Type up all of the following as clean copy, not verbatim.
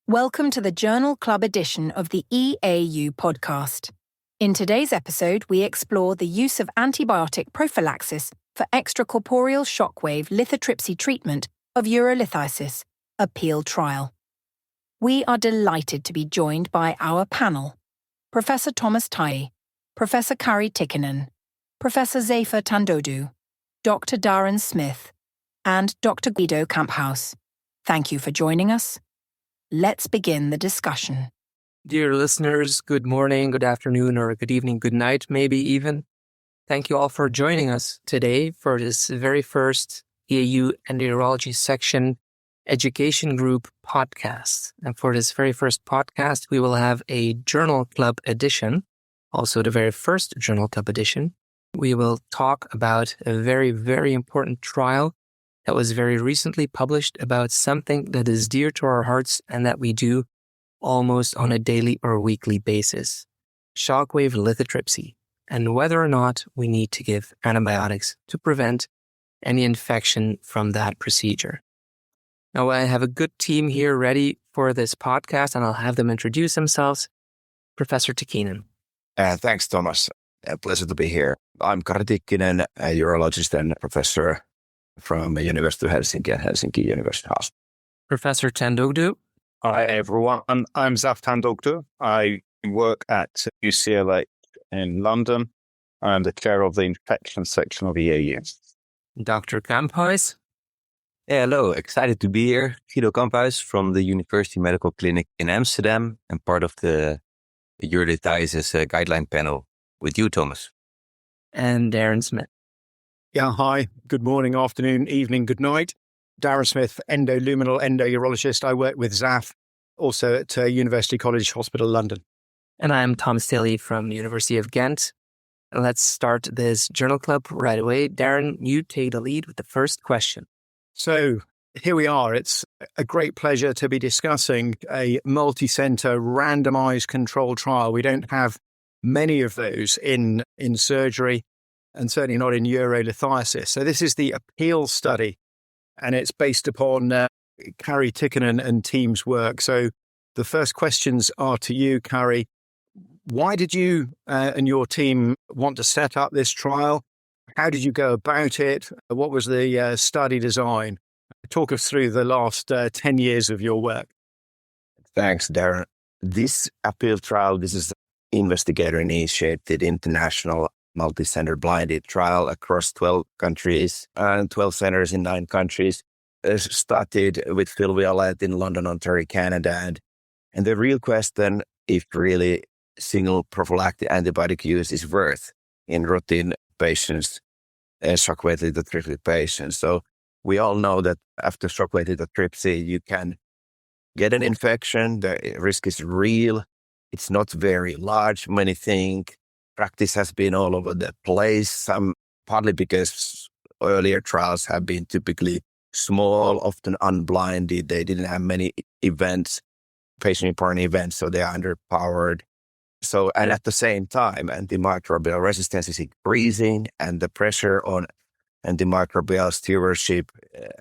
Welcome to the Journal Club edition of the EAU Podcast. In today's episode, we explore the use of antibiotic prophylaxis for extracorporeal shockwave lithotripsy treatment of urolithiasis, appeal trial. We are delighted to be joined by our panel: Professor Thomas Tai, Professor Kari Tikkinen, Professor Zafer Tandogdu, Dr. Daron Smith, and Dr. Guido Kamphuis. Thank you for joining us. Let's begin the discussion. Dear listeners, good morning, good afternoon, or good evening, good night, maybe even. Thank you all for joining us today for this very first EAU Endourology Section Education Group podcast. And for this very first podcast, we will have a Journal Club edition, also the very first Journal Club edition. We will talk about a very, very important trial that was very recently published about something that is dear to our hearts and that we do almost on a daily or weekly basis: shockwave lithotripsy, and whether or not we need to give antibiotics to prevent any infection from that procedure. Now, I have a good team here ready for this podcast, and I'll have them introduce themselves. Professor Tikkinen. Thanks, Thomas. A pleasure to be here. I'm Kari Tikkinen, a urologist and professor from the University of Helsinki and Helsinki University Hospital. Professor Tandogdu. Hi, everyone. I'm Zafer Tandogdu. I work at UCLA in London. I'm the chair of the infectious section of EAU. Dr. Kamphuis. Hello, excited to be here. Guido Kamphuis from the University Medical Clinic in Amsterdam and part of the urolithiasis guideline panel with you, Thomas. And Daron Smith. Yeah, hi. Good morning, afternoon, evening, good night. Daron Smith, endoluminal endourologist. I work with Zaf, also at University College Hospital, London. And I'm Thomas Tilley from the University of Ghent. Let's start this Journal Club right away. Daron, you take the lead with the first question. So here we are. It's a great pleasure to be discussing a multicentre randomised controlled trial. We don't have many of those in surgery, and certainly not in urolithiasis. So this is the appeal study, and it's based upon Kari Tikkinen and team's work. So the first questions are to you, Kari. Why did you and your team want to set up this trial? How did you go about it? What was the study design? Talk us through the last 10 years of your work. Thanks, Daron. This appeal trial, this is investigator-initiated international multicentre blinded trial across 12 countries and 12 centres in 9 countries. Started with Phil Violet in London, Ontario, Canada. And the real question, if really single prophylactic antibiotic use is worth in routine patients, shockwave lithotripsy patients. So we all know that after shockwave lithotripsy, you can get an infection. The risk is real. It's not very large. Many think practice has been all over the place, some partly because earlier trials have been typically small, often unblinded. They didn't have many events, patient-reported events, so they are underpowered. So, and at the same time, antimicrobial resistance is increasing and the pressure on antimicrobial stewardship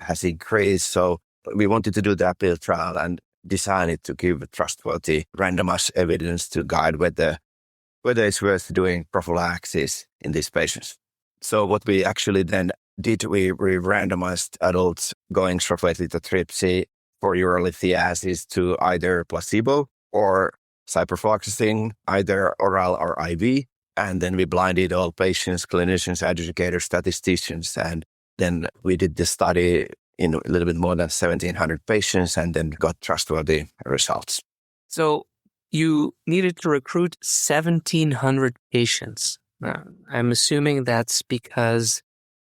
has increased. So we wanted to do the appeal trial and design it to give trustworthy randomized evidence to guide whether it's worth doing prophylaxis in these patients. So what we actually then did, we randomized adults going shockwave lithotripsy for urolithiasis to either placebo or ciprofloxacin, either oral or IV. And then we blinded all patients, clinicians, educators, statisticians. And then we did the study in a little bit more than 1,700 patients and then got trustworthy results. So you needed to recruit 1,700 patients. I'm assuming that's because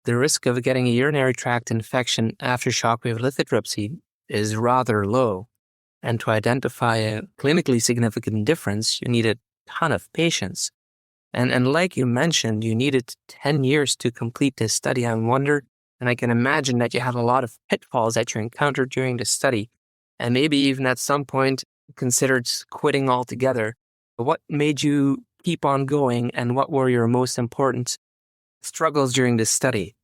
the risk of getting a urinary tract infection after shockwave lithotripsy is rather low. And to identify a clinically significant difference, you need a ton of patients. And like you mentioned, you needed 10 years to complete this study. I wonder, and I can imagine that you had a lot of pitfalls that you encountered during the study, and maybe even at some point considered quitting altogether. What made you keep on going, and what were your most important struggles during this study?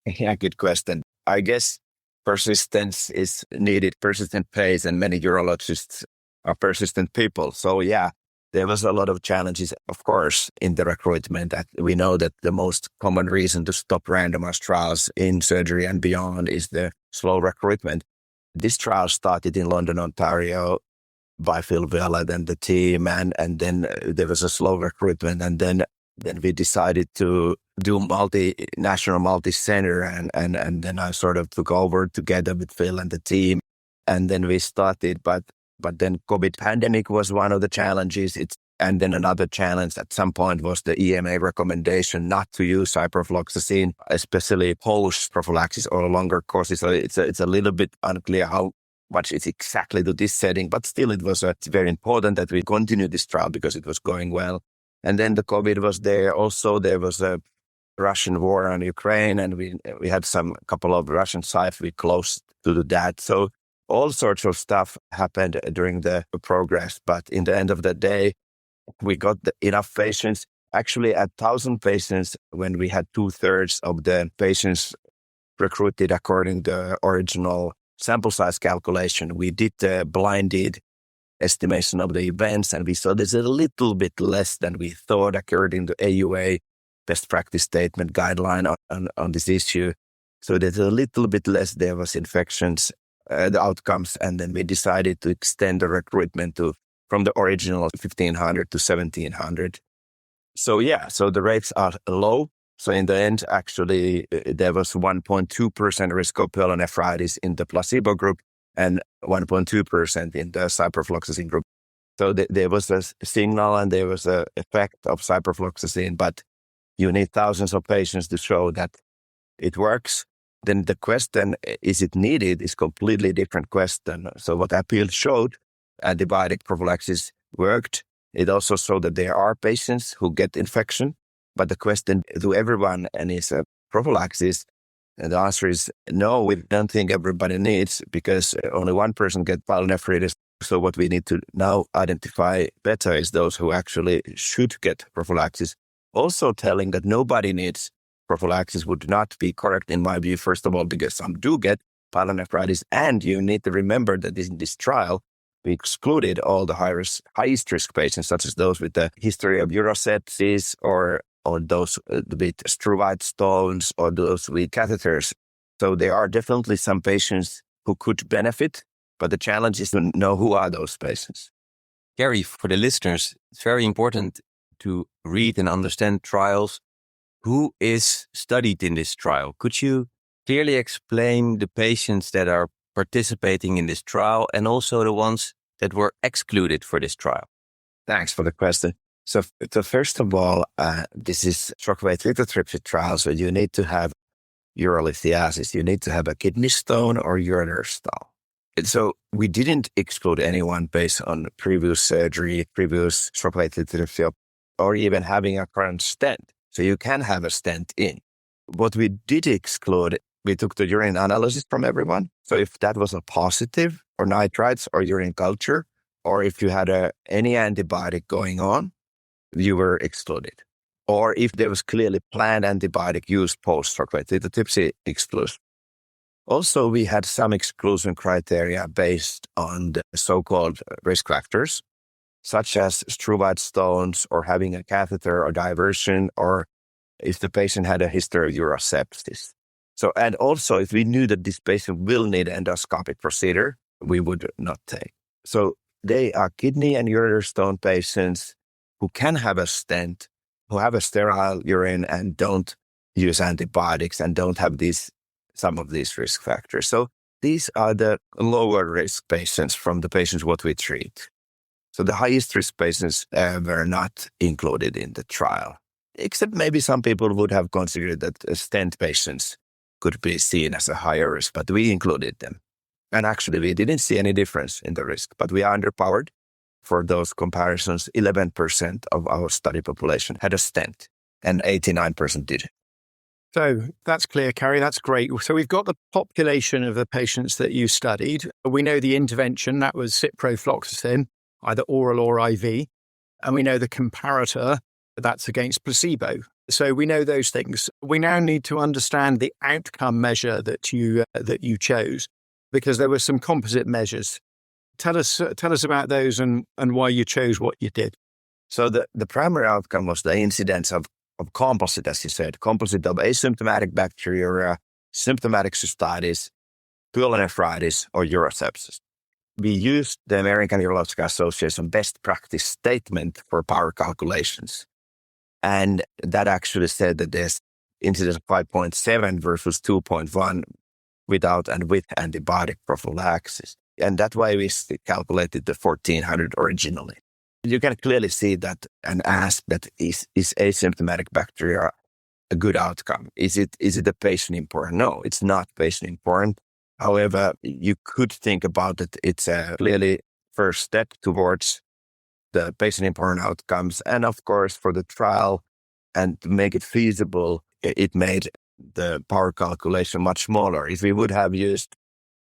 Yeah, good question. I guess persistence is needed, persistent pace, and many urologists are persistent people. So yeah, there was a lot of challenges, of course, in the recruitment. That we know that the most common reason to stop randomized trials in surgery and beyond is the slow recruitment. This trial started in London, Ontario by Phil Vellett and the team, and then there was a slow recruitment, and then we decided to do multinational, multi-center, and then I sort of took over together with Phil and the team, and then we started. But then COVID pandemic was one of the challenges. And then another challenge at some point was the EMA recommendation not to use ciprofloxacin, especially post prophylaxis or longer courses. So it's a little bit unclear how much it's exactly to this setting, but still it's very important that we continue this trial because it was going well. And then the COVID was there. Also, there was a Russian war on Ukraine, and we had couple of Russian sites we closed to do that. So all sorts of stuff happened during the progress. But in the end of the day, we got enough patients. Actually, at 1,000 patients, when we had 2/3 of the patients recruited according to the original sample size calculation, we did the blinded estimation of the events, and we saw there's a little bit less than we thought according to AUA best practice statement guideline on this issue. So there's a little bit less there was infections, the outcomes, and then we decided to extend the recruitment from the original 1,500 to 1,700. So yeah, so the rates are low. So in the end, actually, there was 1.2% risk of pyelonephritis in the placebo group and 1.2% in the ciprofloxacin group. So there was a signal and there was an effect of ciprofloxacin, but you need thousands of patients to show that it works. Then the question, is it needed, is completely different question. So what APPEAL showed, antibiotic prophylaxis worked. It also showed that there are patients who get infection, but the question to everyone, and is a prophylaxis, and the answer is no, we don't think everybody needs, because only one person gets pyelonephritis. So what we need to now identify better is those who actually should get prophylaxis. Also telling that nobody needs prophylaxis would not be correct in my view, first of all, because some do get pyelonephritis, and you need to remember that in this trial, we excluded all the highest risk patients, such as those with the history of urosepsis or those with struvite stones or those with catheters. So there are definitely some patients who could benefit, but the challenge is to know who are those patients. Kari, for the listeners, it's very important to read and understand trials. Who is studied in this trial? Could you clearly explain the patients that are participating in this trial and also the ones that were excluded for this trial? Thanks for the question. So first of all, this is shockwave lithotripsy trial. So you need to have urolithiasis. You need to have a kidney stone or ureter stone. And so we didn't exclude anyone based on previous surgery, previous shockwave lithotripsy, or even having a current stent. So you can have a stent in. What we did exclude, we took the urine analysis from everyone. So if that was a positive, or nitrites, or urine culture, or if you had any antibiotic going on, you were excluded. Or if there was clearly planned antibiotic use post-shockwave lithotripsy, exclusion. Also, we had some exclusion criteria based on the so-called risk factors, such as struvite stones or having a catheter or diversion, or if the patient had a history of urosepsis. So, and also if we knew that this patient will need endoscopic procedure, we would not take. So they are kidney and ureter stone patients who can have a stent, who have a sterile urine and don't use antibiotics and don't have some of these risk factors. So these are the lower risk patients from the patients what we treat. So the highest risk patients were not included in the trial, except maybe some people would have considered that stent patients could be seen as a higher risk, but we included them. And actually, we didn't see any difference in the risk, but we are underpowered for those comparisons. 11% of our study population had a stent and 89% didn't. So that's clear, Kari. That's great. So we've got the population of the patients that you studied. We know the intervention, that was ciprofloxacin, either oral or IV. And we know the comparator, that's against placebo. So we know those things. We now need to understand the outcome measure that you chose, because there were some composite measures. Tell us about those and why you chose what you did. So the primary outcome was the incidence of composite, as you said, composite of asymptomatic bacteriuria, symptomatic cystitis, pyelonephritis, or urosepsis. We used the American Urological Association best practice statement for power calculations. And that actually said that there's incidence of 5.7 versus 2.1 without and with antibiotic prophylaxis. And that way we calculated the 1400 originally. You can clearly see that and ask that is asymptomatic bacteria a good outcome? Is it a patient important? No, it's not patient important. However, you could think about it. It's a clearly first step towards the patient important outcomes. And of course, for the trial and to make it feasible, it made the power calculation much smaller. If we would have used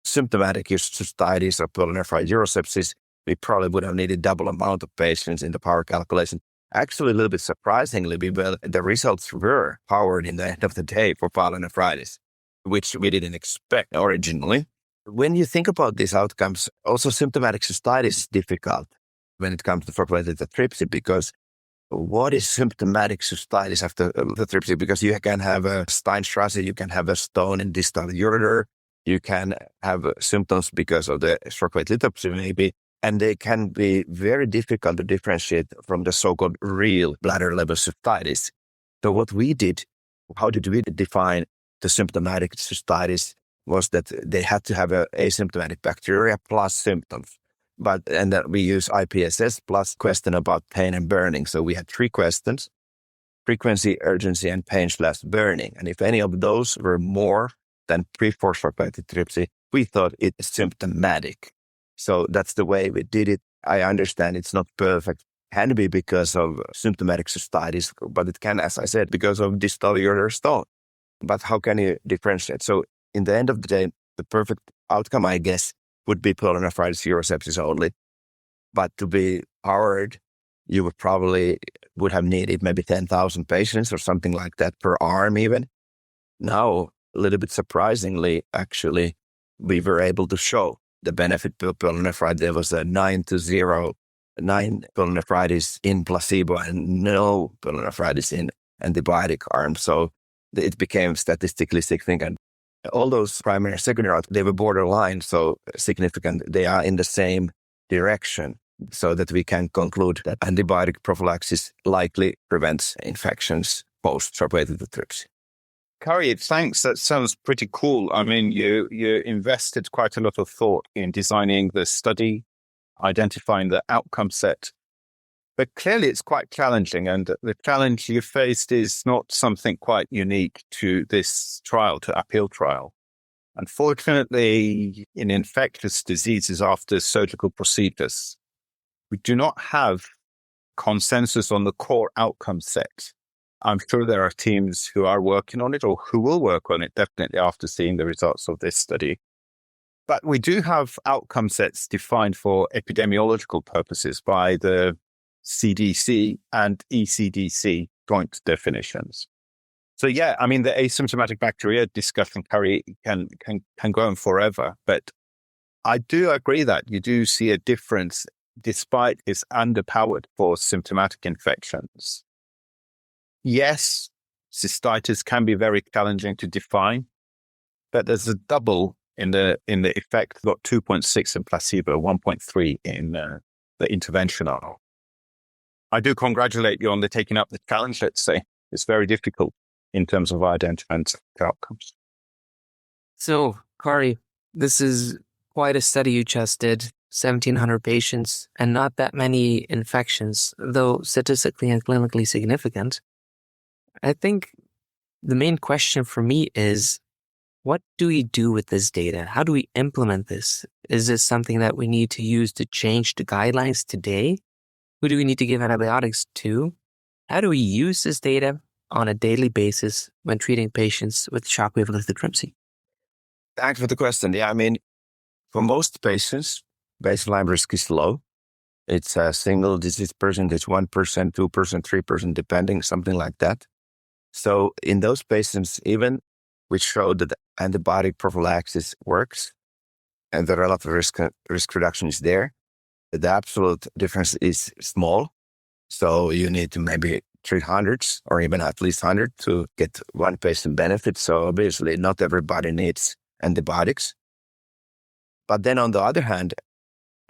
symptomatic cystitis or pyelonephritis urosepsis, we probably would have needed double amount of patients in the power calculation. Actually, a little bit surprisingly, the results were powered in the end of the day for pyelonephritis, which we didn't expect originally. When you think about these outcomes, also symptomatic cystitis is difficult when it comes to lithotripsy, because what is symptomatic cystitis after lithotripsy? Because you can have a Steinstrasse, you can have a stone in distal ureter, you can have symptoms because of the stroke-weight lithotripsy maybe, and they can be very difficult to differentiate from the so-called real bladder-level cystitis. So what we did, how did we define the symptomatic cystitis, was that they had to have a asymptomatic bacteria plus symptoms. And then we use IPSS plus question about pain and burning. So we had 3 questions: frequency, urgency, and pain/burning. And if any of those were more than pre-stroke lithotripsy, we thought it's symptomatic. So that's the way we did it. I understand it's not perfect. It can be because of symptomatic cystitis, but it can, as I said, because of distal ureter stone. But how can you differentiate? So in the end of the day, the perfect outcome, I guess, would be pyelonephritis urosepsis only. But to be powered, you would have needed maybe 10,000 patients or something like that per arm even. Now, a little bit surprisingly, actually, we were able to show the benefit of pyelonephritis. There was a 9-0, 9 pyelonephritis in placebo and no pyelonephritis in antibiotic arm. So it became statistically significant. All those primary and secondary, they were borderline, so significant. They are in the same direction, so that we can conclude that antibiotic prophylaxis likely prevents infections post-stroke-weight lithotripsy. Kari, thanks. That sounds pretty cool. I mean, you invested quite a lot of thought in designing the study, identifying the outcome set. But clearly it's quite challenging, and the challenge you faced is not something quite unique to this trial, to appeal trial. Unfortunately, in infectious diseases after surgical procedures, we do not have consensus on the core outcome set. I'm sure there are teams who are working on it or who will work on it definitely after seeing the results of this study. But we do have outcome sets defined for epidemiological purposes by the CDC and ECDC joint definitions. So yeah, I mean, the asymptomatic bacteria discussion, Kari, can go on forever. But I do agree that you do see a difference despite it's underpowered for symptomatic infections. Yes, cystitis can be very challenging to define, but there's a double in the effect. We've got 2.6 in placebo, 1.3 in the intervention arm. I do congratulate you on the taking up the challenge, let's say. It's very difficult in terms of identifying outcomes. So, Kari, this is quite a study you just did, 1,700 patients, and not that many infections, though statistically and clinically significant. I think the main question for me is, what do we do with this data? How do we implement this? Is this something that we need to use to change the guidelines today? Who do we need to give antibiotics to? How do we use this data on a daily basis when treating patients with shockwave lithotripsy? Thanks for the question. Yeah, I mean, for most patients, baseline risk is low. It's a single disease percentage, 1%, 2%, 3%, depending, something like that. So in those patients, even which showed that antibiotic prophylaxis works and the relative risk reduction is there, the absolute difference is small. So you need to maybe treat hundreds or even at least 100 to get one patient benefit. So obviously not everybody needs antibiotics. But then on the other hand,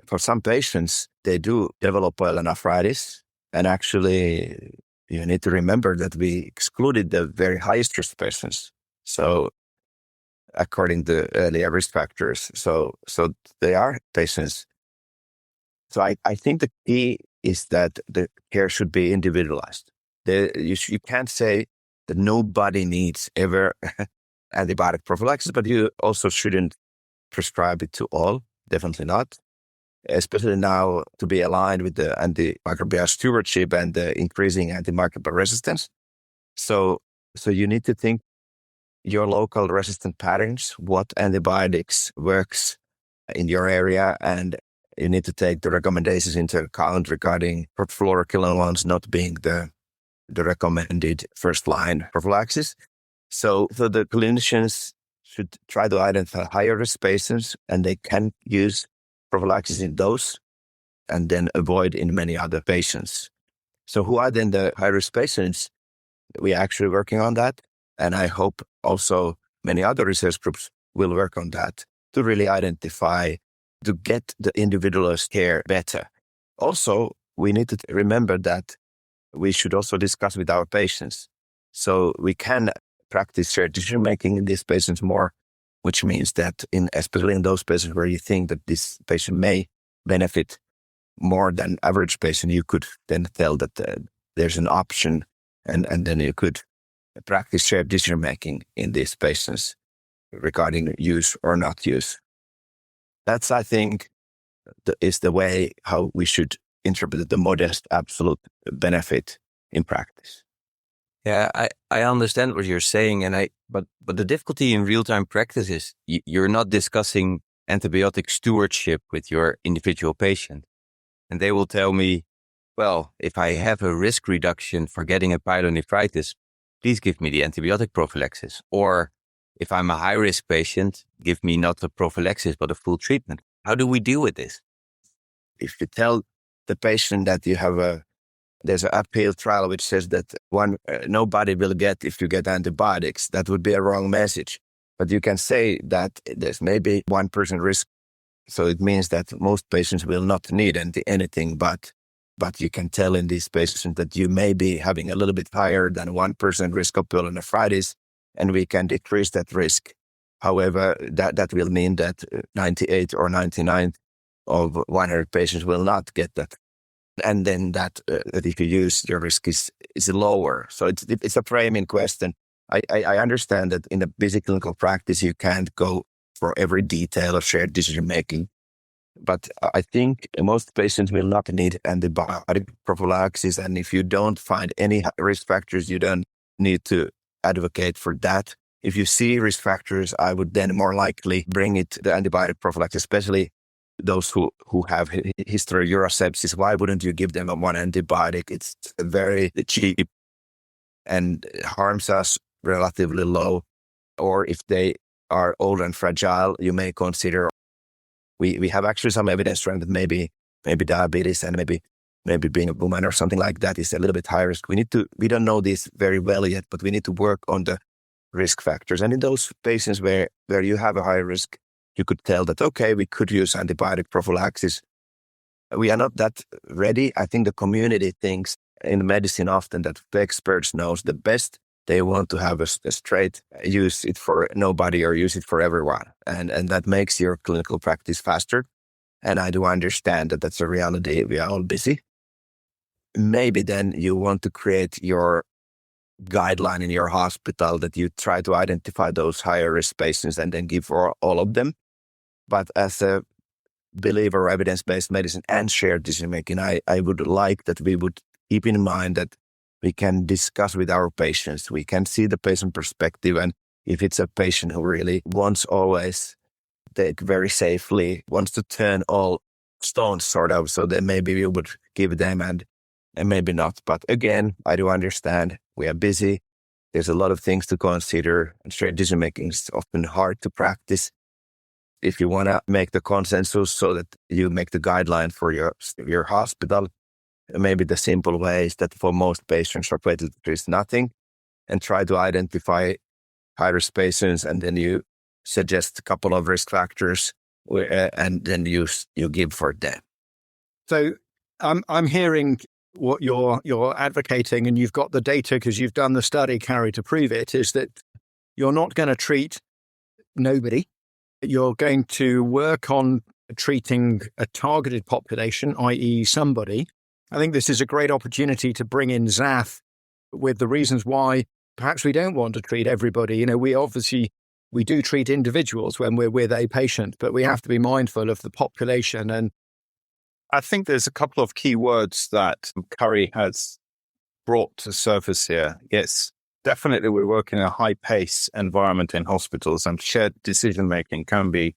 for some patients, they do develop pyelonephritis. And actually, you need to remember that we excluded the very highest risk patients. So according to earlier risk factors, so they are patients. So I think the key is that the care should be individualized. You can't say that nobody needs ever antibiotic prophylaxis, but you also shouldn't prescribe it to all. Definitely not. Especially now to be aligned with the antimicrobial stewardship and the increasing antimicrobial resistance. So you need to think your local resistant patterns, what antibiotics works in your area, and you need to take the recommendations into account regarding fluoroquinolones not being the recommended first-line prophylaxis. So the clinicians should try to identify higher risk patients, and they can use prophylaxis in those and then avoid in many other patients. So who are then the high-risk patients? We are actually working on that. And I hope also many other research groups will work on that to really identify, to get the individualized care better. Also, we need to remember that we should also discuss with our patients. So we can practice shared decision-making in these patients more, which means that especially in those patients where you think that this patient may benefit more than average patient, you could then tell that there's an option and then you could practice shared decision-making in these patients regarding use or not use. That's, I think, is the way how we should interpret the modest absolute benefit in practice. Yeah, I understand what you're saying, but the difficulty in real-time practice is you're not discussing antibiotic stewardship with your individual patient. And they will tell me, well, if I have a risk reduction for getting a pyelonephritis, please give me the antibiotic prophylaxis. Or if I'm a high-risk patient, give me not a prophylaxis, but a full treatment. How do we deal with this? If you tell the patient that you have there's an uphill trial which says that nobody will get if you get antibiotics, that would be a wrong message. But you can say that there's maybe 1% risk. So it means that most patients will not need anything, but you can tell in these patients that you may be having a little bit higher than 1% risk of pyelonephritis, and we can decrease that risk. However, that will mean that 98 or 99 of 100 patients will not get that. And then that if you use, your risk is lower. So it's a framing question. I understand that in a busy clinical practice, you can't go for every detail of shared decision-making. But I think most patients will not need antibiotic prophylaxis. And if you don't find any risk factors, you don't need to advocate for that. If you see risk factors, I would then more likely bring it to the antibiotic prophylaxis, especially those who have history of urosepsis. Why wouldn't you give them one antibiotic? It's very cheap and harms us relatively low. Or if they are old and fragile, you may consider, we have actually some evidence showing that maybe diabetes and maybe being a woman or something like that is a little bit high risk. We don't know this very well yet, but we need to work on the risk factors. And in those patients where you have a high risk, you could tell that, okay, we could use antibiotic prophylaxis. We are not that ready. I think the community thinks in medicine often that the experts knows the best. They want to have a straight use it for nobody or use it for everyone. And that makes your clinical practice faster. And I do understand that that's a reality. We are all busy. Maybe then you want to create your guideline in your hospital that you try to identify those higher risk patients and then give for all of them. But as a believer of evidence-based medicine and shared decision-making, I would like that we would keep in mind that we can discuss with our patients. We can see the patient perspective. And if it's a patient who really wants always take very safely, wants to turn all stones sort of, so then maybe we would give them and maybe not. But again, I do understand we are busy. There's a lot of things to consider, and shared decision making is often hard to practice. If you want to make the consensus so that you make the guideline for your hospital, maybe the simple way is that for most patients, repeated is nothing, and try to identify high-risk patients, and then you suggest a couple of risk factors, and then you give for them. So I'm hearing what you're advocating, and you've got the data because you've done the study, Kari, to prove it, is that you're not going to treat nobody. You're going to work on treating a targeted population, i.e. somebody. I think this is a great opportunity to bring in Zaf with the reasons why perhaps we don't want to treat everybody. We do treat individuals when we're with a patient, but we have to be mindful of the population. And I think there's a couple of key words that Kari has brought to surface here. Yes, definitely we're working in a high-pace environment in hospitals, and shared decision-making can be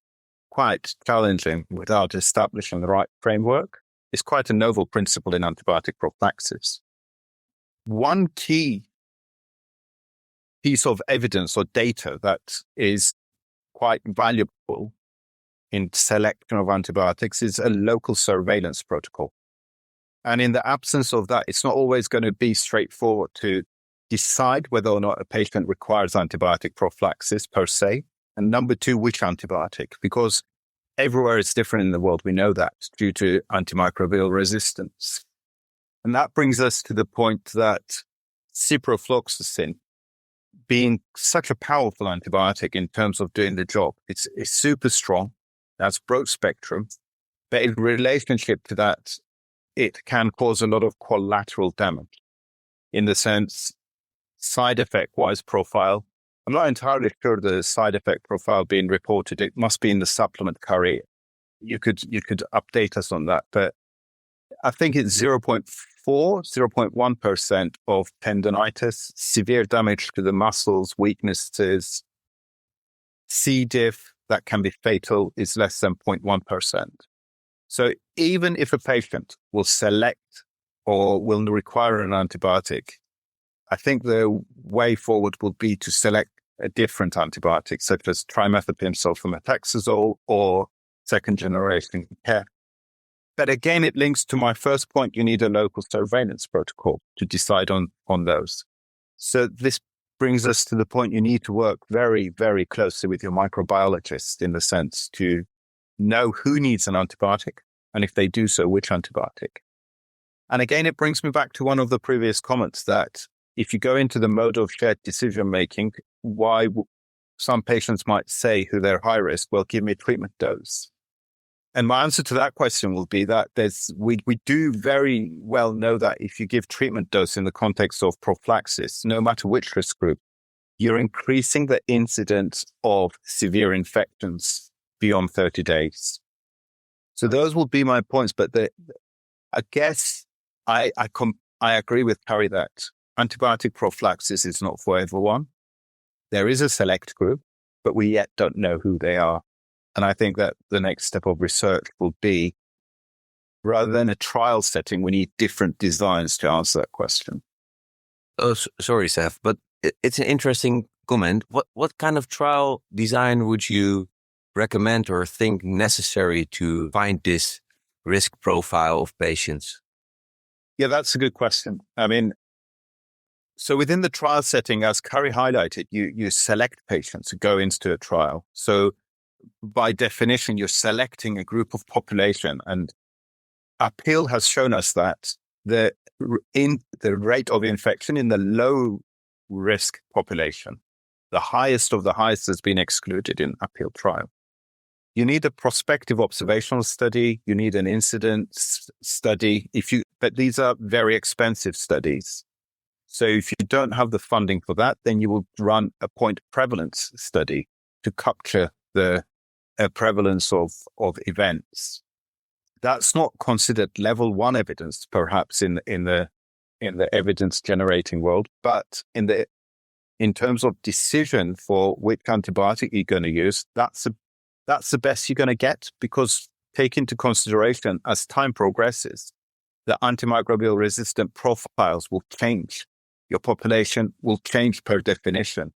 quite challenging without establishing the right framework. It's quite a novel principle in antibiotic prophylaxis. One key piece of evidence or data that is quite valuable in selection of antibiotics is a local surveillance protocol. And in the absence of that, it's not always going to be straightforward to decide whether or not a patient requires antibiotic prophylaxis per se. And number two, which antibiotic? Because everywhere it's different in the world. We know that due to antimicrobial resistance. And that brings us to the point that ciprofloxacin, being such a powerful antibiotic in terms of doing the job, it's super strong. That's broad spectrum. But in relationship to that, it can cause a lot of collateral damage. In the sense, side effect-wise profile, I'm not entirely sure the side effect profile being reported. It must be in the supplement, Kari. You could update us on that. But I think it's 0.1% of tendonitis, severe damage to the muscles, weaknesses. C. diff that can be fatal is less than 0.1%. So even if a patient will select or will require an antibiotic, I think the way forward will be to select a different antibiotic, such as trimethoprim sulfamethoxazole or second generation care. But again, it links to my first point. You need a local surveillance protocol to decide on those. So this brings us to the point you need to work very, very closely with your microbiologist in the sense to know who needs an antibiotic, and if they do so, which antibiotic. And again, it brings me back to one of the previous comments that if you go into the mode of shared decision-making, why some patients might say who they're high risk, well, give me a treatment dose. And my answer to that question will be that we do very well know that if you give treatment dose in the context of prophylaxis, no matter which risk group, you're increasing the incidence of severe infections beyond 30 days. So those will be my points. But I guess I agree with Kari that antibiotic prophylaxis is not for everyone. There is a select group, but we yet don't know who they are. And I think that the next step of research will be, rather than a trial setting, we need different designs to answer that question. Oh, sorry, Zaf, but it's an interesting comment. What kind of trial design would you recommend or think necessary to find this risk profile of patients? Yeah, that's a good question. I mean, so within the trial setting, as Kari highlighted, you select patients who go into a trial. So by definition, you're selecting a group of population, and Appeal has shown us that the rate of infection in the low risk population, the highest of the highest, has been excluded in Appeal trial. You need a prospective observational study. You need an incidence study. But these are very expensive studies. So if you don't have the funding for that, then you will run a point prevalence study to capture the prevalence of events. That's not considered level 1 evidence, perhaps in the evidence generating world, but in terms of decision for which antibiotic you're going to use, that's the best you're going to get, because take into consideration as time progresses, the antimicrobial resistant profiles will change. your population will change per definition.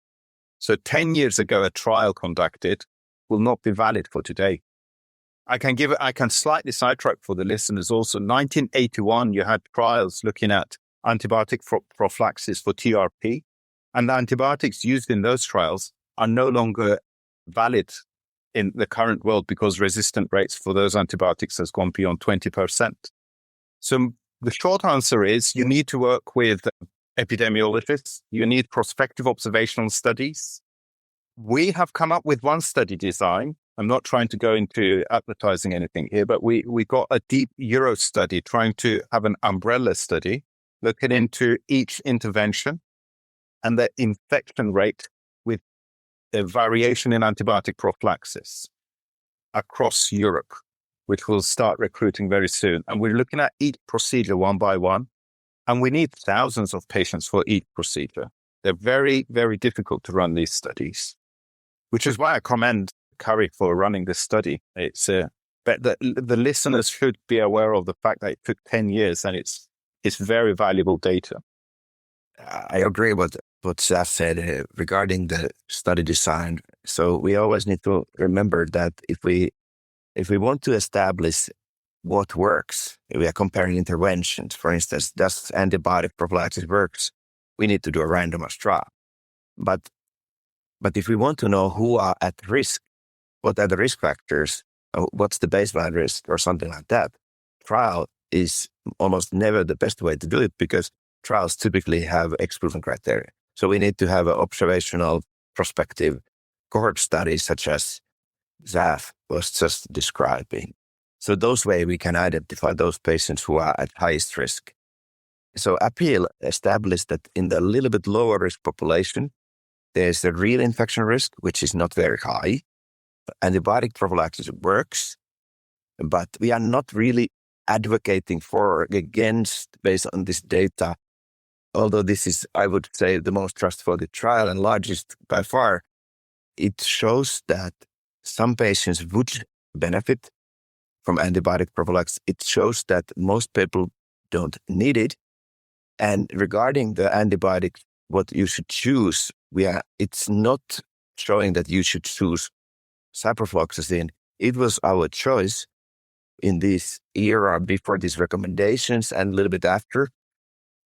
So 10 years ago, a trial conducted will not be valid for today. I can slightly sidetrack for the listeners also. 1981, you had trials looking at antibiotic prophylaxis for TRP, and the antibiotics used in those trials are no longer valid in the current world because resistant rates for those antibiotics has gone beyond 20%. So the short answer is you need to work with epidemiologists. You need prospective observational studies. We have come up with one study design. I'm not trying to go into advertising anything here, but we got a deep Euro study trying to have an umbrella study looking into each intervention and the infection rate with the variation in antibiotic prophylaxis across Europe, which we'll start recruiting very soon. And we're looking at each procedure one by one, and we need thousands of patients for each procedure. They're very, very difficult to run these studies, which is why I commend Kari for running this study. But the listeners should be aware of the fact that it took 10 years and it's very valuable data. I agree with what Zaf said regarding the study design. So we always need to remember that if we want to establish what works, if we are comparing interventions, for instance, does antibiotic prophylaxis works, we need to do a randomized trial. But if we want to know who are at risk, what are the risk factors, what's the baseline risk or something like that, trial is almost never the best way to do it because trials typically have exclusion criteria. So we need to have an observational prospective cohort study such as Zaf was just describing. So those way we can identify those patients who are at highest risk. So APPEAL established that in the little bit lower risk population, there's a real infection risk, which is not very high. Antibiotic prophylaxis works, but we are not really advocating for or against based on this data. Although this is, I would say, the most trustworthy trial and largest by far, it shows that some patients would benefit from antibiotic prophylaxis. It shows that most people don't need it. And regarding the antibiotics, what you should choose, it's not showing that you should choose ciprofloxacin. It was our choice in this era before these recommendations and a little bit after,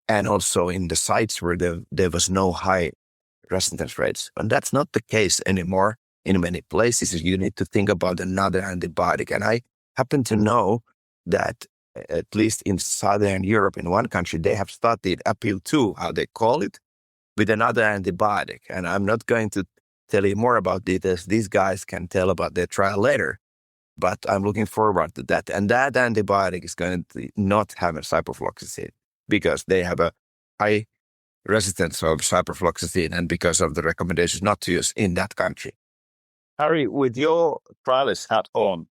and also in the sites where there was no high resistance rates. And that's not the case anymore. In many places, you need to think about another antibiotic. And I happen to know that at least in Southern Europe, in one country, they have started APPEAL 2, how they call it, with another antibiotic. And I'm not going to tell you more about details. These guys can tell about their trial later. But I'm looking forward to that. And that antibiotic is going to not have a ciprofloxacin because they have a high resistance of ciprofloxacin and because of the recommendations not to use in that country. Kari, with your trialist hat on,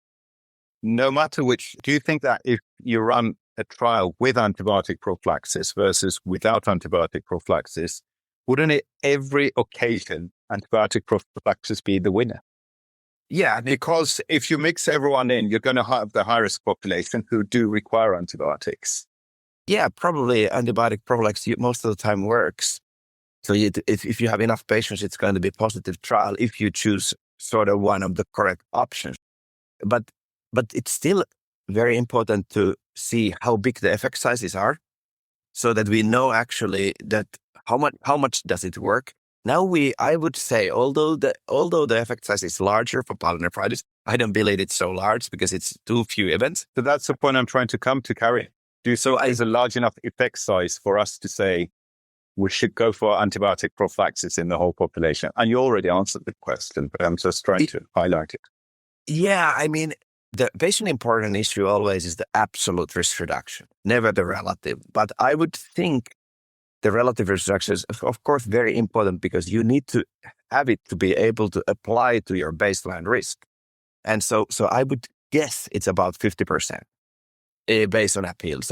no matter which, do you think that if you run a trial with antibiotic prophylaxis versus without antibiotic prophylaxis, wouldn't it every occasion antibiotic prophylaxis be the winner? Yeah, because if you mix everyone in, you're going to have the high-risk population who do require antibiotics. Yeah, probably antibiotic prophylaxis most of the time works. So if you have enough patients, it's going to be a positive trial if you choose sort of one of the correct options. But it's still very important to see how big the effect sizes are so that we know actually that how much does it work. Now I would say, although the effect size is larger for pulmononephritis, I don't believe it's so large because it's too few events. So that's the point I'm trying to come to, Kari. Is a large enough effect size for us to say we should go for antibiotic prophylaxis in the whole population? And you already answered the question, but I'm just trying to highlight it. Yeah, I mean, the patient important issue always is the absolute risk reduction, never the relative. But I would think the relative risk reduction is, of course, very important because you need to have it to be able to apply to your baseline risk. And so I would guess it's about 50% based on APPEAL.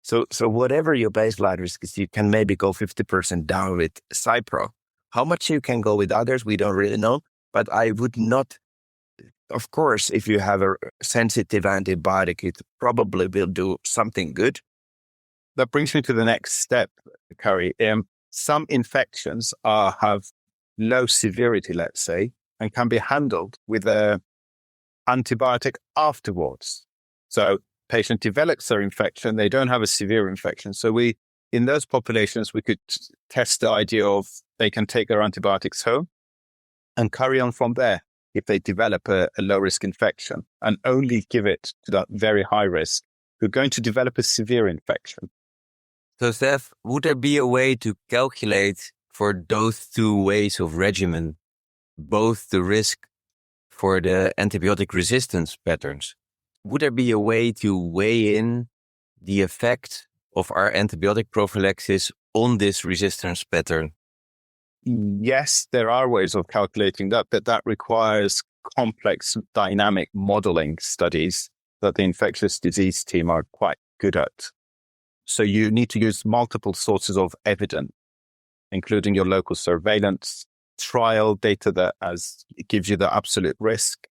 So whatever your baseline risk is, you can maybe go 50% down with Cipro. How much you can go with others, we don't really know. But I would not, of course, if you have a sensitive antibiotic, it probably will do something good. That brings me to the next step, Kari. Some infections have low severity, let's say, and can be handled with an antibiotic afterwards. So patient develops their infection, they don't have a severe infection. So in those populations, we could test the idea of they can take their antibiotics home and carry on from there if they develop a low-risk infection, and only give it to that very high risk who are going to develop a severe infection. So, Steph, would there be a way to calculate for those two ways of regimen, both the risk for the antibiotic resistance patterns? Would there be a way to weigh in the effect of our antibiotic prophylaxis on this resistance pattern? Yes, there are ways of calculating that, but that requires complex dynamic modeling studies that the infectious disease team are quite good at. So you need to use multiple sources of evidence, including your local surveillance, trial data that gives you the absolute risk,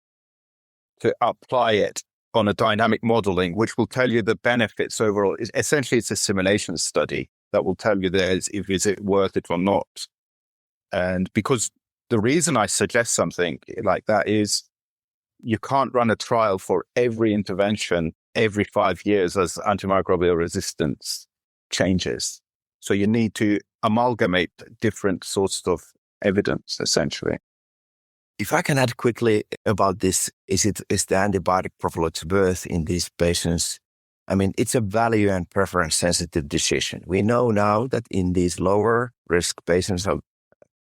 to apply it on a dynamic modeling, which will tell you the benefits overall. Essentially, it's a simulation study that will tell you if is it worth it or not. And because the reason I suggest something like that is you can't run a trial for every intervention every 5 years as antimicrobial resistance changes. So you need to amalgamate different sources of evidence, essentially. If I can add quickly about this, is the antibiotic prophylaxis worth in these patients? I mean, it's a value and preference sensitive decision. We know now that in these lower risk patients of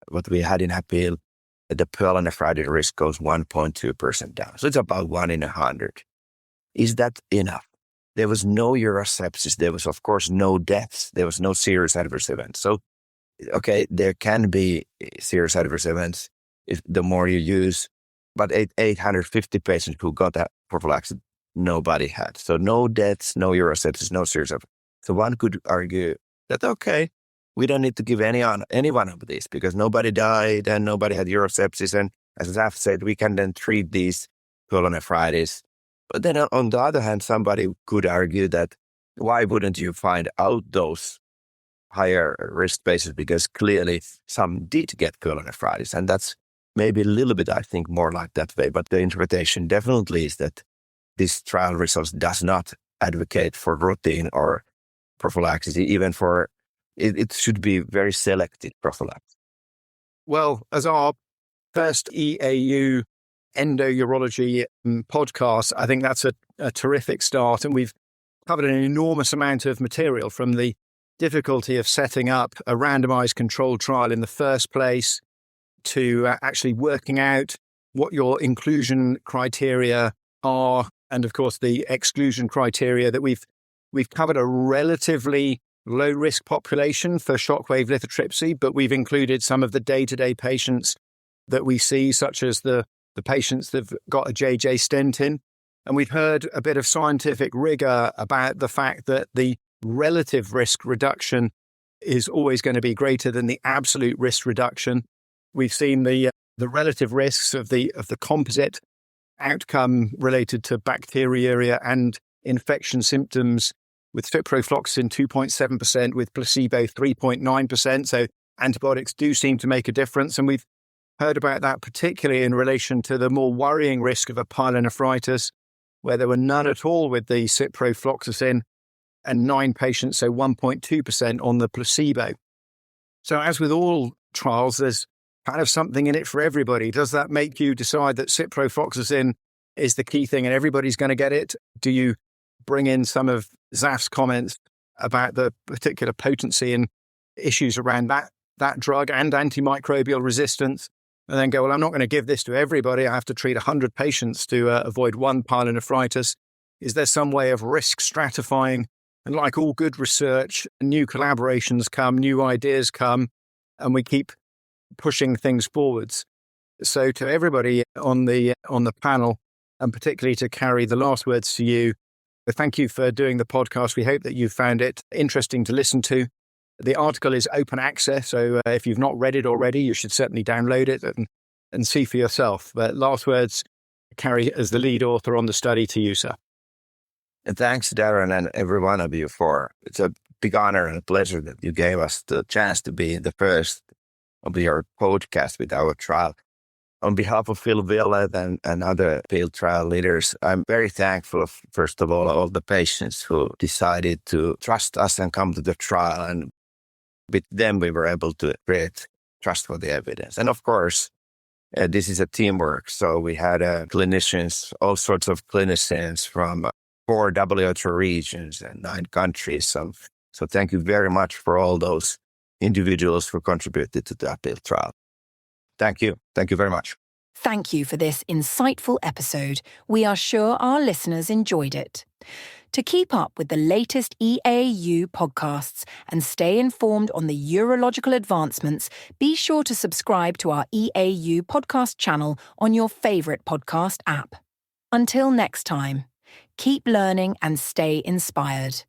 what we had in APPEAL, the pyelonephritis risk goes 1.2% down. So it's about 1 in 100. Is that enough? There was no urosepsis. There was, of course, no deaths. There was no serious adverse events. So, okay, there can be serious adverse events if the more you use, but 850 patients who got that prophylaxis, nobody had. So no deaths, no urosepsis, no serious adverse. So one could argue that, okay, we don't need to give any one of these because nobody died and nobody had urosepsis. And as Zaf said, we can then treat these pyelonephritis. But then on the other hand, somebody could argue that why wouldn't you find out those higher risk patients? Because clearly some did get pyelonephritis. And that's maybe a little bit, I think, more like that way. But the interpretation definitely is that this trial results does not advocate for routine or prophylaxis, even for it should be very selected prophylaxis. Well, as our first EAU endourology podcast, I think that's a terrific start. And we've covered an enormous amount of material, from the difficulty of setting up a randomized controlled trial in the first place to actually working out what your inclusion criteria are. And of course, the exclusion criteria that we've covered a relatively low risk population for shockwave lithotripsy, but we've included some of the day-to-day patients that we see, such as the patients that have got a JJ stent in. And we've heard a bit of scientific rigor about the fact that the relative risk reduction is always going to be greater than the absolute risk reduction. We've seen the relative risks of the composite outcome related to bacteriuria and infection symptoms, with ciprofloxacin 2.7%, with placebo 3.9%. So antibiotics do seem to make a difference. And we've heard about that particularly in relation to the more worrying risk of a pyelonephritis, where there were none at all with the ciprofloxacin and 9 patients, so 1.2% on the placebo. So as with all trials, there's kind of something in it for everybody. Does that make you decide that ciprofloxacin is the key thing and everybody's going to get it? Do you bring in some of Zaf's comments about the particular potency and issues around that drug and antimicrobial resistance, and then go, well, I'm not going to give this to everybody. I have to treat 100 patients to avoid one pyelonephritis. Is there some way of risk stratifying? And like all good research, new collaborations come, new ideas come, and we keep pushing things forwards. So to everybody on the panel, and particularly to Kari, the last words to you. Thank you for doing the podcast. We hope that you found it interesting to listen to. The article is open access, so if you've not read it already, you should certainly download it and see for yourself. But last words, Kari, as the lead author on the study, to you, sir. And thanks, Daron, and every one of you it's a big honor and pleasure that you gave us the chance to be the first of your podcast with our trial. On behalf of Phil Willett and other field trial leaders, I'm very thankful, first of all the patients who decided to trust us and come to the trial. And with them, we were able to create trustworthy evidence. And of course, this is a teamwork. So we had clinicians, all sorts of clinicians from 4 WHO regions and 9 countries. So thank you very much for all those individuals who contributed to the appeal trial. Thank you. Thank you very much. Thank you for this insightful episode. We are sure our listeners enjoyed it. To keep up with the latest EAU podcasts and stay informed on the urological advancements, be sure to subscribe to our EAU podcast channel on your favourite podcast app. Until next time, keep learning and stay inspired.